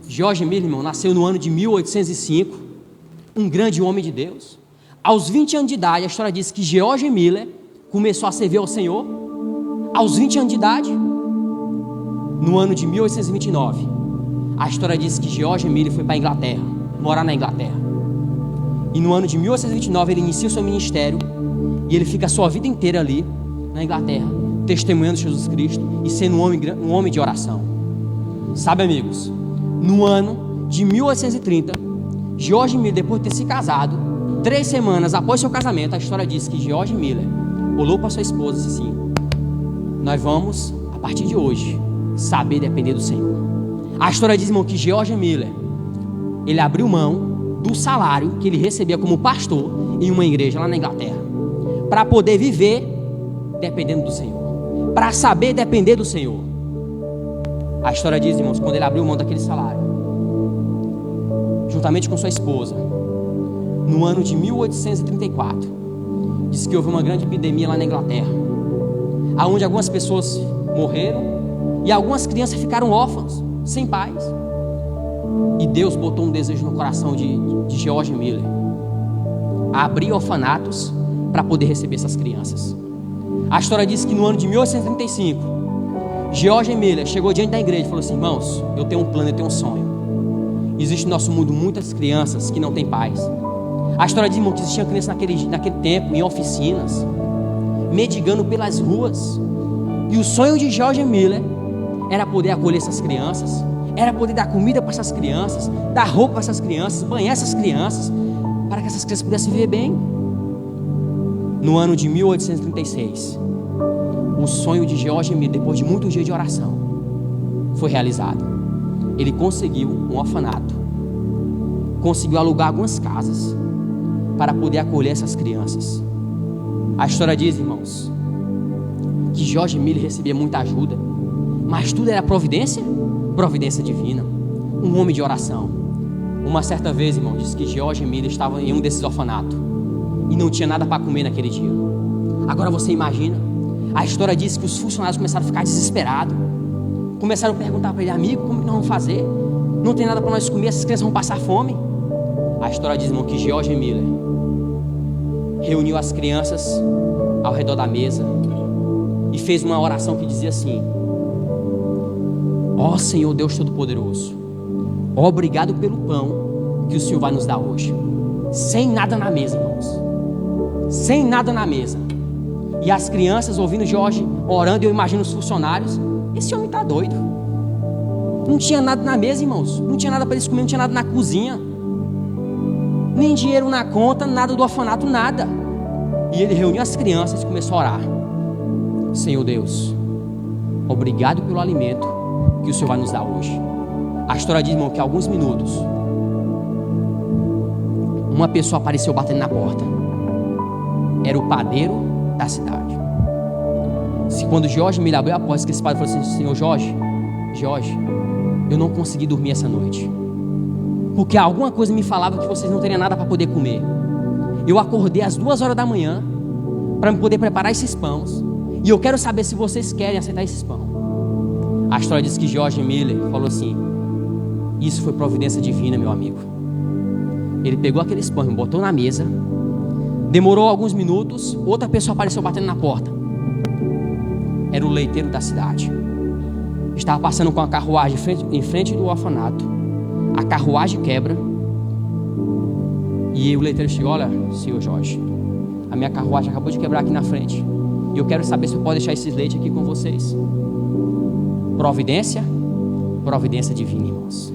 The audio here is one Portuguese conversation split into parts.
George Miller, irmão, nasceu no ano de 1805, um grande homem de Deus. Aos 20 anos de idade, a história diz que George Miller começou a servir ao Senhor. Aos 20 anos de idade, no ano de 1829, a história diz que George Miller foi para a Inglaterra, morar na Inglaterra. E no ano de 1829 ele inicia o seu ministério e ele fica a sua vida inteira ali na Inglaterra, testemunhando Jesus Cristo e sendo um homem de oração. Sabe, amigos, no ano de 1830, George Miller, depois de ter se casado, 3 semanas após seu casamento, a história diz que George Miller olhou para sua esposa e disse assim: nós vamos, a partir de hoje, saber depender do Senhor. A história diz, irmão, que George Miller, ele abriu mão do salário que ele recebia como pastor em uma igreja lá na Inglaterra, para poder viver dependendo do Senhor, para saber depender do Senhor. A história diz, irmãos, quando ele abriu mão daquele salário, juntamente com sua esposa, no ano de 1834, diz que houve uma grande epidemia lá na Inglaterra, aonde algumas pessoas morreram e algumas crianças ficaram órfãs, sem pais. E Deus botou um desejo no coração de George Miller, abrir orfanatos para poder receber essas crianças. A história diz que no ano de 1835, George Miller chegou diante da igreja e falou assim: irmãos, eu tenho um plano, eu tenho um sonho. Existe no nosso mundo muitas crianças que não têm pais. A história diz, irmão, que existiam crianças naquele tempo, em oficinas, mendigando pelas ruas. E o sonho de George Miller era poder acolher essas crianças, era poder dar comida para essas crianças, dar roupa para essas crianças, banhar essas crianças, para que essas crianças pudessem viver bem. No ano de 1836, o sonho de George Miller, depois de muitos dias de oração, foi realizado. Ele conseguiu um orfanato, conseguiu alugar algumas casas para poder acolher essas crianças. A história diz, irmãos, que George Miller recebia muita ajuda, mas tudo era providência divina, um homem de oração. Uma certa vez, irmão, diz que George Miller estava em um desses orfanatos e não tinha nada para comer naquele dia. Agora você imagina, a história diz que os funcionários começaram a ficar desesperados, começaram a perguntar para ele: amigo, como que nós vamos fazer? Não tem nada para nós comer, essas crianças vão passar fome. A história diz, irmão, que George Miller reuniu as crianças ao redor da mesa e fez uma oração que dizia assim: ó Senhor Deus Todo-Poderoso, obrigado pelo pão que o Senhor vai nos dar hoje. Sem nada na mesa, irmãos, sem nada na mesa. E as crianças ouvindo George orando, eu imagino os funcionários: esse homem está doido. Não tinha nada na mesa, irmãos, não tinha nada para eles comer, não tinha nada na cozinha, nem dinheiro na conta, nada do orfanato, nada. E ele reuniu as crianças e começou a orar: Senhor Deus, obrigado pelo alimento que o Senhor vai nos dar hoje. A história diz, irmão, que há alguns minutos uma pessoa apareceu batendo na porta. Era o padeiro da cidade. Quando George Miller abriu a porta, esse padre falou assim: Senhor Jorge, eu não consegui dormir essa noite, porque alguma coisa me falava que vocês não teriam nada para poder comer. Eu acordei às 2 horas da manhã para me poder preparar esses pães, e eu quero saber se vocês querem aceitar esses pães. A história diz que George Miller falou assim: isso foi providência divina, meu amigo. Ele pegou aqueles pães, botou na mesa. Demorou alguns minutos, outra pessoa apareceu batendo na porta. Era o leiteiro da cidade. Estava passando com a carruagem em frente do orfanato. A carruagem quebra e o leiteiro chegou: olha, senhor Jorge, a minha carruagem acabou de quebrar aqui na frente, e eu quero saber se eu posso deixar esses leites aqui com vocês. Providência divina, irmãos.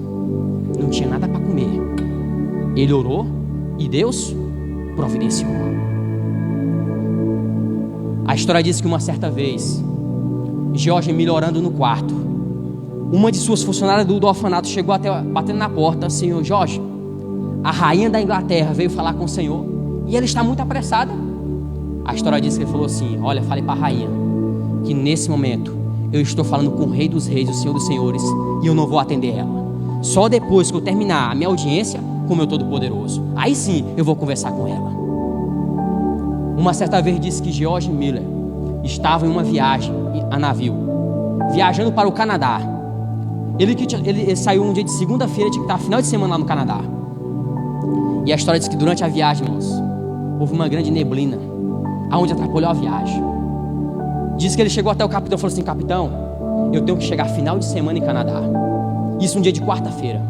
Não tinha nada para comer. Ele orou e Deus providenciou. A história diz que uma certa vez, George Miller orando no quarto, uma de suas funcionárias do orfanato chegou até batendo na porta: Senhor Jorge, a rainha da Inglaterra veio falar com o senhor e ela está muito apressada. A história diz que ele falou assim: olha, fale para a rainha que nesse momento eu estou falando com o Rei dos Reis, o Senhor dos Senhores, e eu não vou atender ela. Só depois que eu terminar a minha audiência com o meu Todo-Poderoso, aí sim eu vou conversar com ela. Uma certa vez disse que George Miller estava em uma viagem a navio, viajando para o Canadá. Ele saiu um dia de segunda-feira, tinha que estar final de semana lá no Canadá. E a história diz que durante a viagem, irmãos, houve uma grande neblina, aonde atrapalhou a viagem. Diz que ele chegou até o capitão e falou assim: capitão, eu tenho que chegar final de semana em Canadá. Isso um dia de quarta-feira.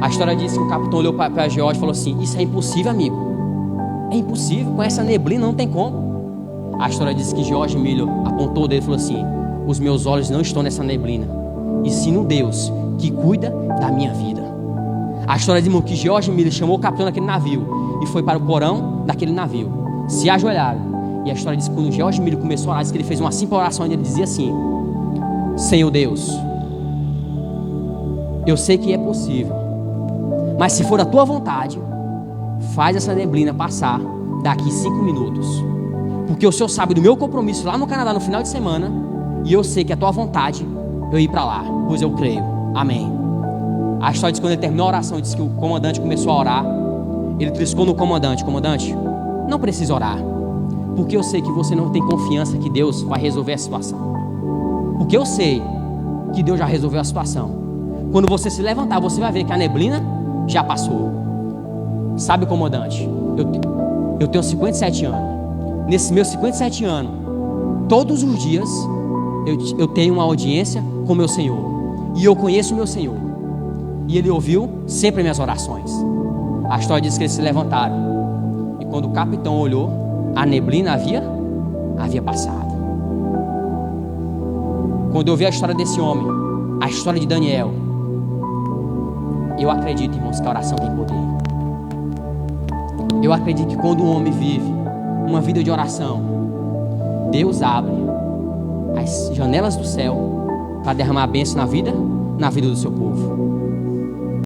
A história diz que o capitão olhou para George e falou assim: isso é impossível, amigo. É impossível, com essa neblina não tem como. A história diz que George Miller apontou o dedo e falou assim: os meus olhos não estão nessa neblina, e sim no Deus que cuida da minha vida. A história diz que George Miller chamou o capitão daquele navio e foi para o porão daquele navio, se ajoelharam. E a história diz que quando George Miller começou a orar, diz que ele fez uma simples oração e ele dizia assim: Senhor Deus, eu sei que é possível, mas se for a tua vontade, faz essa neblina passar daqui 5 minutos, porque o Senhor sabe do meu compromisso lá no Canadá no final de semana, e eu sei que é a tua vontade eu ir para lá, pois eu creio. Amém. A história diz que quando ele terminou a oração, diz que o comandante começou a orar. Ele triscou no comandante: comandante, não precisa orar, porque eu sei que você não tem confiança que Deus vai resolver a situação. Porque eu sei que Deus já resolveu a situação. Quando você se levantar, você vai ver que a neblina já passou. Sabe, comandante, eu tenho 57 anos. Nesses meus 57 anos, todos os dias eu tenho uma audiência com meu Senhor, e eu conheço o meu Senhor, e Ele ouviu sempre minhas orações. A história diz que eles se levantaram, e quando o capitão olhou, a neblina havia passado. Quando eu vi a história desse homem, a história de Daniel, eu acredito, irmãos, que a oração tem poder. Eu acredito que quando um homem vive uma vida de oração, Deus abre as janelas do céu para derramar a bênção na vida do seu povo.